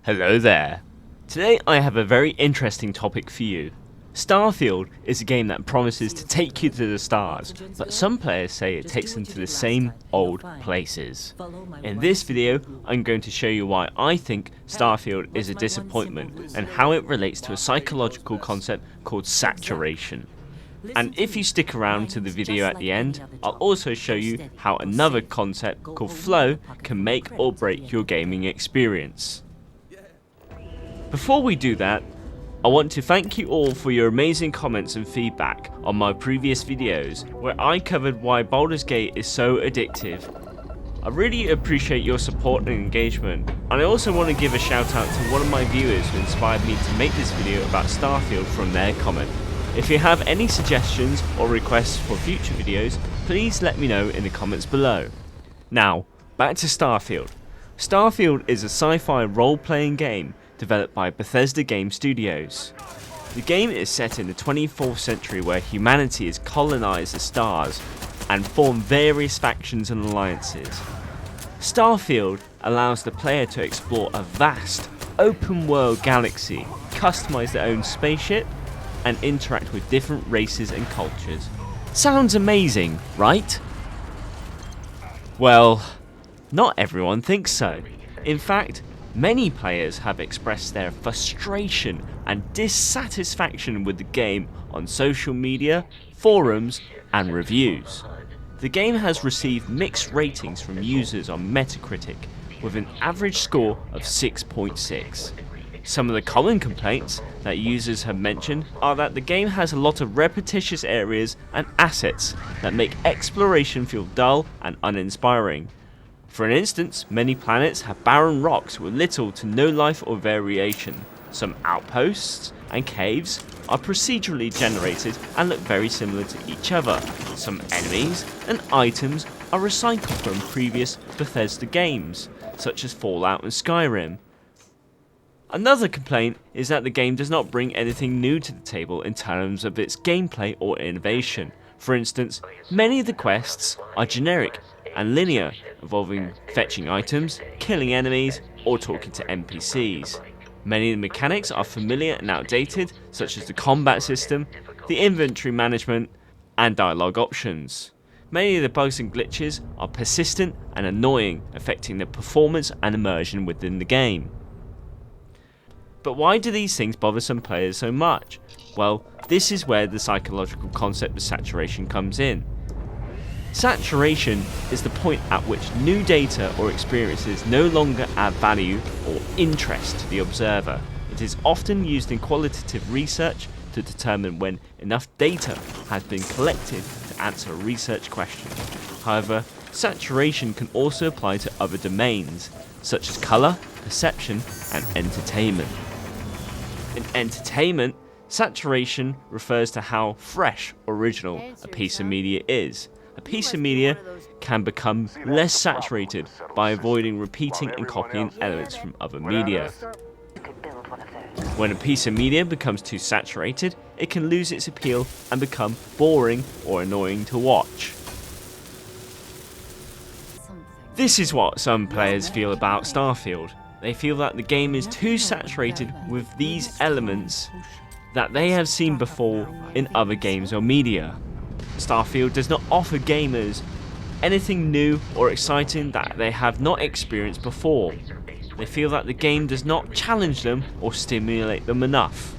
Hello there. Today I have a very interesting topic for you. Starfield is a game that promises to take you to the stars, but some players say it takes them to the same old places. In this video, I'm going to show you why I think Starfield is a disappointment and how it relates to a psychological concept called saturation. And if you stick around to the video at the end, I'll also show you how another concept called flow can make or break your gaming experience. Before we do that, I want to thank you all for your amazing comments and feedback on my previous videos where I covered why Baldur's Gate is so addictive. I really appreciate your support and engagement, and I also want to give a shout out to one of my viewers who inspired me to make this video about Starfield from their comment. If you have any suggestions or requests for future videos, please let me know in the comments below. Now, back to Starfield. Starfield is a sci-fi role-playing game developed by Bethesda Game Studios. The game is set in the 24th century where humanity has colonized the stars and formed various factions and alliances. Starfield allows the player to explore a vast, open-world galaxy, customize their own spaceship, and interact with different races and cultures. Sounds amazing, right? Well, not everyone thinks so. In fact, many players have expressed their frustration and dissatisfaction with the game on social media, forums, and reviews. The game has received mixed ratings from users on Metacritic, with an average score of 6.6. Some of the common complaints that users have mentioned are that the game has a lot of repetitious areas and assets that make exploration feel dull and uninspiring. For instance, many planets have barren rocks with little to no life or variation. Some outposts and caves are procedurally generated and look very similar to each other. Some enemies and items are recycled from previous Bethesda games, such as Fallout and Skyrim. Another complaint is that the game does not bring anything new to the table in terms of its gameplay or innovation. For instance, many of the quests are generic and linear, involving fetching items, killing enemies, or talking to NPCs. Many of the mechanics are familiar and outdated, such as the combat system, the inventory management, and dialogue options. Many of the bugs and glitches are persistent and annoying, affecting the performance and immersion within the game. But why do these things bother some players so much? Well, this is where the psychological concept of saturation comes in. Saturation is the point at which new data or experiences no longer add value or interest to the observer. It is often used in qualitative research to determine when enough data has been collected to answer a research question. However, saturation can also apply to other domains, such as colour, perception, and entertainment. In entertainment, saturation refers to how fresh or original a piece of media is. A piece of media can become less saturated by avoiding repeating and copying elements from other media. When a piece of media becomes too saturated, it can lose its appeal and become boring or annoying to watch. This is what some players feel about Starfield. They feel that the game is too saturated with these elements that they have seen before in other games or media. Starfield does not offer gamers anything new or exciting that they have not experienced before. They feel that the game does not challenge them or stimulate them enough.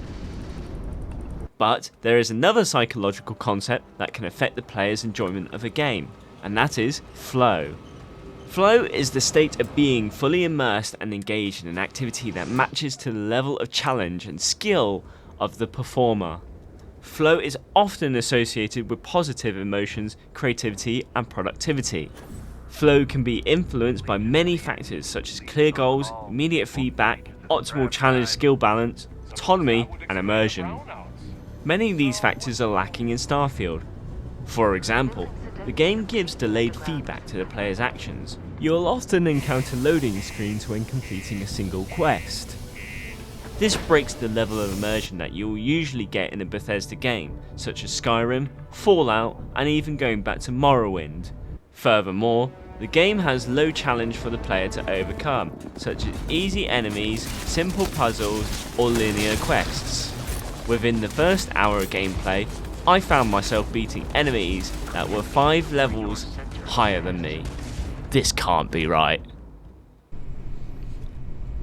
But there is another psychological concept that can affect the player's enjoyment of a game, and that is flow. Flow is the state of being fully immersed and engaged in an activity that matches to the level of challenge and skill of the performer. Flow is often associated with positive emotions, creativity, and productivity. Flow can be influenced by many factors such as clear goals, immediate feedback, optimal challenge skill balance, autonomy, and immersion. Many of these factors are lacking in Starfield. For example, the game gives delayed feedback to the player's actions. You will often encounter loading screens when completing a single quest. This breaks the level of immersion that you will usually get in a Bethesda game, such as Skyrim, Fallout, and even going back to Morrowind. Furthermore, The game has low challenge for the player to overcome, such as easy enemies, simple puzzles, or linear quests. Within the first hour of gameplay, I found myself beating enemies that were 5 levels higher than me. This can't be right.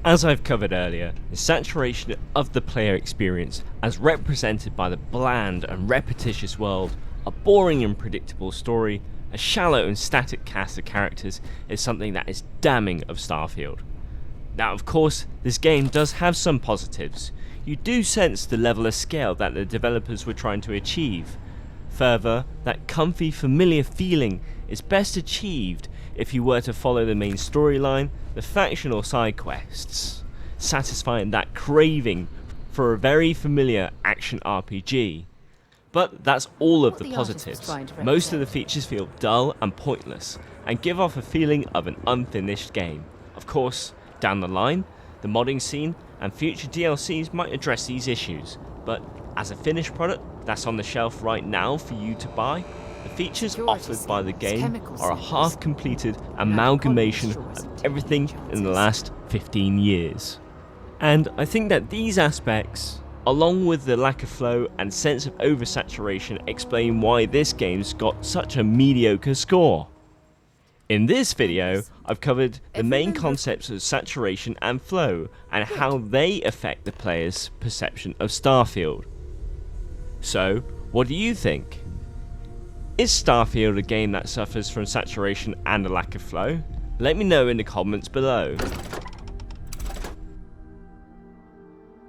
As I've covered earlier, the saturation of the player experience, as represented by the bland and repetitious world, a boring and predictable story, a shallow and static cast of characters, is something that is damning of Starfield. Now, of course, this game does have some positives. You do sense the level of scale that the developers were trying to achieve. Further, that comfy, familiar feeling is best achieved if you were to follow the main storyline, the faction or side quests, satisfying that craving for a very familiar action RPG. But that's all of the positives. Most of the features feel dull and pointless, and give off a feeling of an unfinished game. Of course, down the line, the modding scene and future DLCs might address these issues, but as a finished product that's on the shelf right now for you to buy, the features offered by the game are a half-completed amalgamation of everything in the last 15 years. And I think that these aspects, along with the lack of flow and sense of oversaturation, explain why this game's got such a mediocre score. In this video, I've covered the main concepts of saturation and flow, and how they affect the player's perception of Starfield. So, what do you think? Is Starfield a game that suffers from saturation and a lack of flow? Let me know in the comments below.